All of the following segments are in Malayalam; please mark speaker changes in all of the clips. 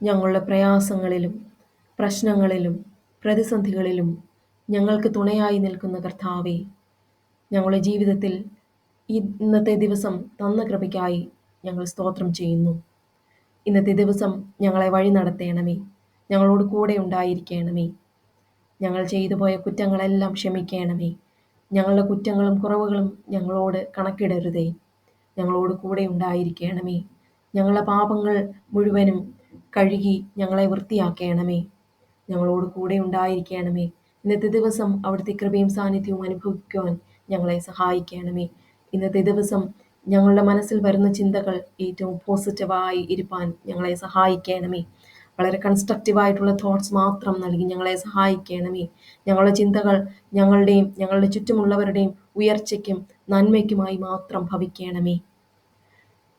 Speaker 1: ഞങ്ങളുടെ പ്രയാസങ്ങളിലും പ്രശ്നങ്ങളിലും പ്രതിസന്ധികളിലും ഞങ്ങൾക്ക് തുണയായി നിൽക്കുന്ന കർത്താവേ, ഞങ്ങളുടെ ജീവിതത്തിൽ ഇന്നത്തെ ദിവസം തന്ന കൃപയ്ക്കായി ഞങ്ങൾ സ്തോത്രം ചെയ്യുന്നു. ഇന്നത്തെ ദിവസം ഞങ്ങളെ വഴി നടത്തേണമേ. ഞങ്ങളോട് കൂടെ ഉണ്ടായിരിക്കണമേ. ഞങ്ങൾ ചെയ്തു പോയ കുറ്റങ്ങളെല്ലാം ക്ഷമിക്കണമേ. ഞങ്ങളുടെ കുറ്റങ്ങളും കുറവുകളും ഞങ്ങളോട് കണക്കിടരുതേ. ഞങ്ങളോട് കൂടെ ഉണ്ടായിരിക്കണമേ. ഞങ്ങളുടെ പാപങ്ങൾ മുഴുവനും കഴുകി ഞങ്ങളെ വൃത്തിയാക്കണമേ. ഞങ്ങളോട് കൂടെ ഉണ്ടായിരിക്കണമേ. ഇന്നത്തെ ദിവസം അവിടുത്തെ കൃപയും സാന്നിധ്യവും അനുഭവിക്കുവാൻ ഞങ്ങളെ സഹായിക്കണമേ. ഇന്നത്തെ ദിവസം ഞങ്ങളുടെ മനസ്സിൽ വരുന്ന ചിന്തകൾ ഏറ്റവും പോസിറ്റീവായി ഇരുപ്പാൻ ഞങ്ങളെ സഹായിക്കണമേ. വളരെ കൺസ്ട്രക്റ്റീവായിട്ടുള്ള തോട്ട്സ് മാത്രം നൽകി ഞങ്ങളെ സഹായിക്കണമേ. ഞങ്ങളുടെ ചിന്തകൾ ഞങ്ങളുടെയും ഞങ്ങളുടെ ചുറ്റുമുള്ളവരുടെയും ഉയർച്ചയ്ക്കും നന്മയ്ക്കുമായി മാത്രം ഭവിക്കണമേ.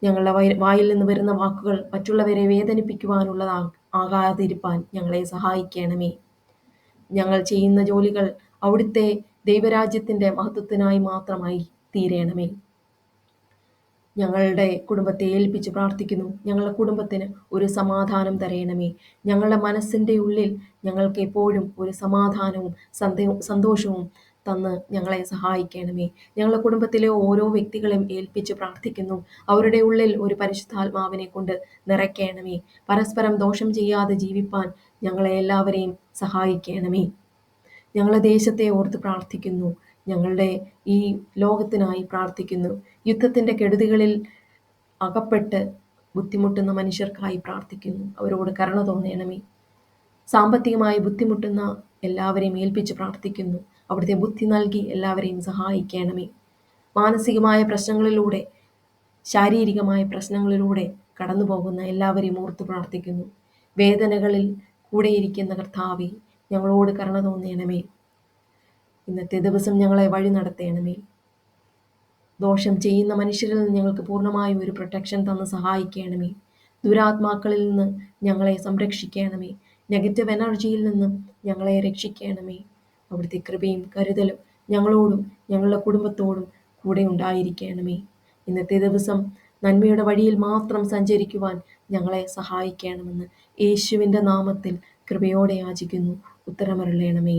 Speaker 1: ഞങ്ങളുടെ വായിൽ നിന്ന് വരുന്ന വാക്കുകൾ മറ്റുള്ളവരെ വേദനിപ്പിക്കുവാനുള്ളതാകാതിരിപ്പാൻ ഞങ്ങളെ സഹായിക്കണമേ. ഞങ്ങൾ ചെയ്യുന്ന ജോലികൾ അവിടുത്തെ ദൈവരാജ്യത്തിൻ്റെ മഹത്വത്തിനായി മാത്രമായി തീരണമേ. ഞങ്ങളുടെ കുടുംബത്തെ ഏൽപ്പിച്ച് പ്രാർത്ഥിക്കുന്നു. ഞങ്ങളുടെ കുടുംബത്തിന് ഒരു സമാധാനം തരയണമേ. ഞങ്ങളുടെ മനസ്സിൻ്റെ ഉള്ളിൽ ഞങ്ങൾക്ക് എപ്പോഴും ഒരു സമാധാനവും സന്തോഷവും തന്ന് ഞങ്ങളെ സഹായിക്കണമേ. ഞങ്ങളുടെ കുടുംബത്തിലെ ഓരോ വ്യക്തികളെയും ഏൽപ്പിച്ച് പ്രാർത്ഥിക്കുന്നു. അവരുടെ ഉള്ളിൽ ഒരു പരിശുദ്ധാത്മാവിനെ കൊണ്ട് നിറയ്ക്കണമേ. പരസ്പരം ദോഷം ചെയ്യാതെ ജീവിപ്പാൻ ഞങ്ങളെ എല്ലാവരെയും സഹായിക്കണമേ. ഞങ്ങളുടെ ദേശത്തെ ഓർത്ത് പ്രാർത്ഥിക്കുന്നു. ഞങ്ങളുടെ ഈ ലോകത്തിനായി പ്രാർത്ഥിക്കുന്നു. യുദ്ധത്തിൻ്റെ കെടുതികളിൽ അകപ്പെട്ട് ബുദ്ധിമുട്ടുന്ന മനുഷ്യർക്കായി പ്രാർത്ഥിക്കുന്നു. അവരോട് കരുണ തോന്നണമേ. സാമ്പത്തികമായി ബുദ്ധിമുട്ടുന്ന എല്ലാവരെയും ഏൽപ്പിച്ച് പ്രാർത്ഥിക്കുന്നു. അവിടുത്തെ ബുദ്ധി നൽകി എല്ലാവരെയും സഹായിക്കണമേ. മാനസികമായ പ്രശ്നങ്ങളിലൂടെ ശാരീരികമായ പ്രശ്നങ്ങളിലൂടെ കടന്നു പോകുന്ന എല്ലാവരെയും ഓർത്ത് പ്രാർത്ഥിക്കുന്നു. വേദനകളിൽ കൂടെയിരിക്കുന്ന കർത്താവേ, ഞങ്ങളോട് കരുണ തോന്നണമേ. ഇന്നത്തെ ദിവസം ഞങ്ങളെ വഴി നടത്തണമേ. ദോഷം ചെയ്യുന്ന മനുഷ്യരിൽ നിന്ന് ഞങ്ങൾക്ക് പൂർണ്ണമായും ഒരു പ്രൊട്ടക്ഷൻ തന്ന് സഹായിക്കണമേ. ദുരാത്മാക്കളിൽ നിന്ന് ഞങ്ങളെ സംരക്ഷിക്കണമേ. നെഗറ്റീവ് എനർജിയിൽ നിന്നും ഞങ്ങളെ രക്ഷിക്കണമേ. അവിടുത്തെ കൃപയും കരുതലും ഞങ്ങളോടും ഞങ്ങളുടെ കുടുംബത്തോടും കൂടെ ഉണ്ടായിരിക്കണമേ. ഇന്നത്തെ ദിവസം നന്മയുടെ വഴിയിൽ മാത്രം സഞ്ചരിക്കുവാൻ ഞങ്ങളെ സഹായിക്കണമെന്ന് യേശുവിൻ്റെ നാമത്തിൽ കൃപയോടെ യാചിക്കുന്നു. ഉത്തരമരുളണമേ.